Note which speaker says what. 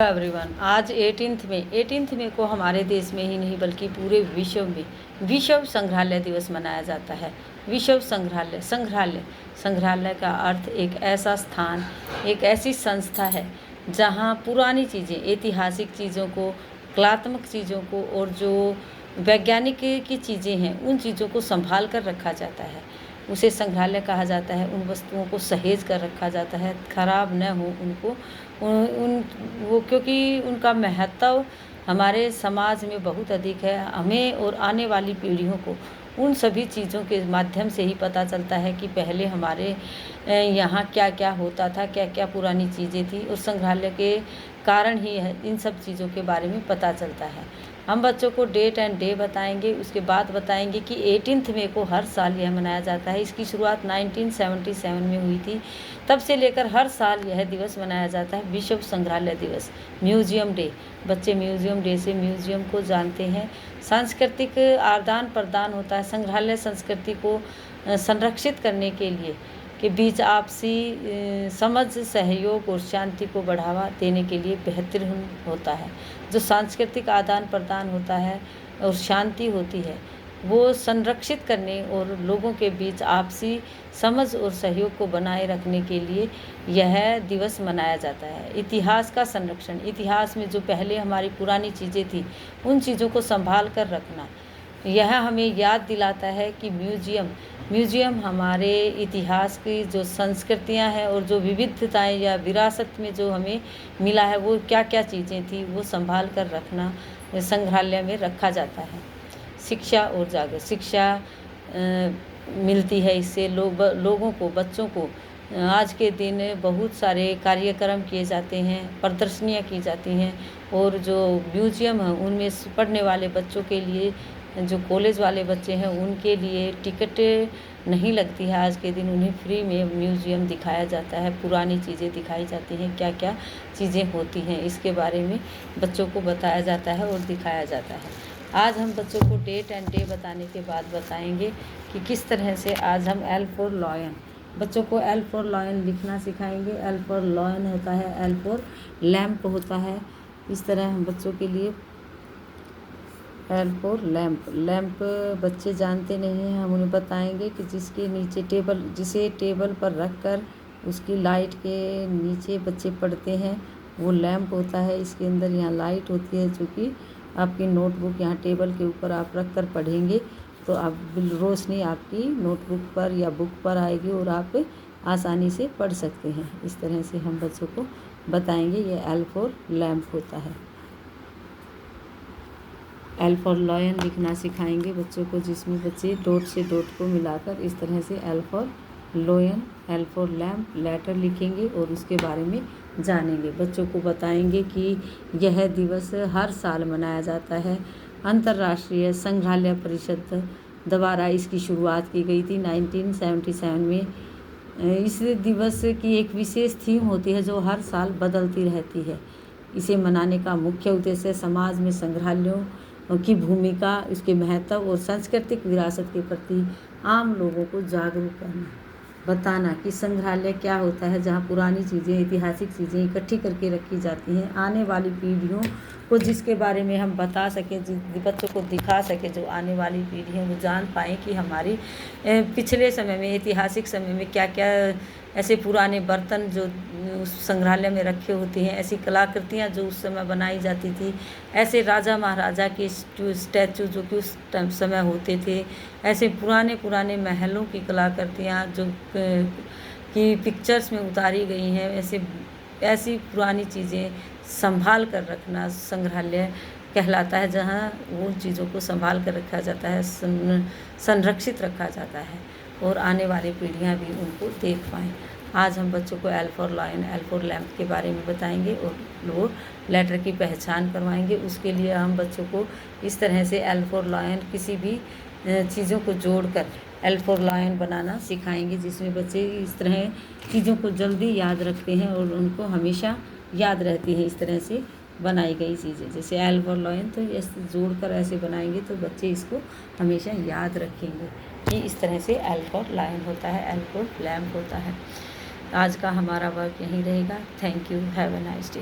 Speaker 1: Everyone, आज 18th में को हमारे देश में ही नहीं बल्कि पूरे विश्व में विश्व संग्रहालय दिवस मनाया जाता है। विश्व संग्रहालय का अर्थ एक ऐसा स्थान, एक ऐसी संस्था है जहां पुरानी चीज़ें, ऐतिहासिक चीज़ों को, कलात्मक चीज़ों को और जो वैज्ञानिक की चीज़ें हैं उन चीज़ों को संभाल कर रखा जाता है। उसे संग्रहालय कहा जाता है। उन वस्तुओं को सहेज कर रखा जाता है, खराब न हो उनको वो, क्योंकि उनका महत्व हमारे समाज में बहुत अधिक है। हमें और आने वाली पीढ़ियों को उन सभी चीज़ों के माध्यम से ही पता चलता है कि पहले हमारे यहाँ क्या क्या होता था, क्या क्या पुरानी चीज़ें थी, और संग्रहालय के कारण ही इन सब चीज़ों के बारे में पता चलता है। हम बच्चों को डेट एंड डे बताएंगे, उसके बाद बताएंगे कि 18 मई को हर साल यह मनाया जाता है। इसकी शुरुआत 1977 में हुई थी। तब से लेकर हर साल यह दिवस मनाया जाता है, विश्व संग्रहालय दिवस, म्यूजियम डे। बच्चे म्यूजियम डे से म्यूजियम को जानते हैं। सांस्कृतिक आदान प्रदान होता है। संग्रहालय संस्कृति को संरक्षित करने के बीच आपसी समझ, सहयोग और शांति को बढ़ावा देने के लिए बेहतरीन होता है। जो सांस्कृतिक आदान प्रदान होता है और शांति होती है, वो संरक्षित करने और लोगों के बीच आपसी समझ और सहयोग को बनाए रखने के लिए यह दिवस मनाया जाता है। इतिहास का संरक्षण, इतिहास में जो पहले हमारी पुरानी चीज़ें थी उन चीज़ों को संभाल कर रखना, यह हमें याद दिलाता है कि म्यूजियम हमारे इतिहास की जो संस्कृतियां हैं और जो विविधताएं या विरासत में जो हमें मिला है वो क्या क्या चीज़ें थी वो संभाल कर रखना संग्रहालय में रखा जाता है। शिक्षा और जागरूकता, शिक्षा मिलती है इससे। लोगों को, बच्चों को आज के दिन बहुत सारे कार्यक्रम किए जाते हैं, प्रदर्शनियाँ की जाती हैं, और जो म्यूजियम है उनमें पढ़ने वाले बच्चों के लिए, जो कॉलेज वाले बच्चे हैं उनके लिए टिकट नहीं लगती है। आज के दिन उन्हें फ्री में म्यूजियम दिखाया जाता है, पुरानी चीज़ें दिखाई जाती हैं, क्या क्या चीज़ें होती हैं इसके बारे में बच्चों को बताया जाता है और दिखाया जाता है। आज हम बच्चों को डेट एंड डे बताने के बाद बताएंगे कि किस तरह से आज हम एल फॉर लॉयन, बच्चों को एल फॉर लॉयन लिखना सिखाएंगे। एल फॉर लॉयन होता है, एल फॉर लैम्प होता है। इस तरह हम बच्चों के लिए एल फॉर लैम्प बच्चे जानते नहीं हैं, हम उन्हें बताएंगे कि जिसे टेबल पर रखकर उसकी लाइट के नीचे बच्चे पढ़ते हैं वो लैम्प होता है। इसके अंदर यहाँ लाइट होती है, जो कि आपकी नोटबुक यहाँ टेबल के ऊपर आप रख कर पढ़ेंगे तो आप रोशनी आपकी नोटबुक पर या बुक पर आएगी और आप आसानी से पढ़ सकते हैं। इस तरह से हम बच्चों को बताएंगे। ये एल फॉर लैम्प होता है। एल फॉर लॉयन लिखना सिखाएंगे बच्चों को, जिसमें बच्चे डॉट से डॉट को मिलाकर इस तरह से L for lion, L for lamp letter लिखेंगे और उसके बारे में जानेंगे। बच्चों को बताएंगे कि यह दिवस हर साल मनाया जाता है। अंतर्राष्ट्रीय संग्रहालय परिषद द्वारा इसकी शुरुआत की गई थी 1977 में। इस दिवस की एक विशेष थीम होती है जो हर साल बदलती रहती है। इसे मनाने का मुख्य उद्देश्य समाज में संग्रहालयों की भूमिका, उसके महत्व और सांस्कृतिक विरासत के प्रति आम लोगों को जागरूक करना, बताना कि संग्रहालय क्या होता है, जहाँ पुरानी चीज़ें, ऐतिहासिक चीज़ें इकट्ठी करके रखी जाती हैं। आने वाली पीढ़ियों को जिसके बारे में हम बता सकें, बच्चों को दिखा सकें, जो आने वाली पीढ़ियाँ वो जान पाएँ कि हमारी पिछले समय में, ऐतिहासिक समय में क्या क्या ऐसे पुराने बर्तन जो उस संग्रहालय में रखे होते हैं, ऐसी कलाकृतियाँ जो उस समय बनाई जाती थी, ऐसे राजा महाराजा के स्टैचू जो कि उस समय होते थे, ऐसे पुराने महलों की कलाकृतियाँ जो कि पिक्चर्स में उतारी गई हैं, ऐसी पुरानी चीज़ें संभाल कर रखना संग्रहालय कहलाता है, जहाँ वो चीज़ों को संभाल कर रखा जाता है, संरक्षित रखा जाता है और आने वाली पीढ़ियाँ भी उनको देख पाएँ। आज हम बच्चों को L for lion, L for lamp के बारे में बताएंगे और वो लेटर की पहचान करवाएंगे। उसके लिए हम बच्चों को इस तरह से एल फॉर लॉयन, किसी भी चीज़ों को जोड़कर एल फॉर लॉयन बनाना सिखाएंगे, जिसमें बच्चे इस तरह चीज़ों को जल्दी याद रखते हैं और उनको हमेशा याद रहती है इस तरह से बनाई गई चीज़ें। जैसे एल फॉर लॉयन, तो ऐसे जोड़कर ऐसे बनाएंगे तो बच्चे इसको हमेशा याद रखेंगे कि इस तरह से एल फॉर लॉयन होता है, एल फॉर लैम्प होता है। आज का हमारा वर्क यहीं रहेगा। Thank you, have a nice day.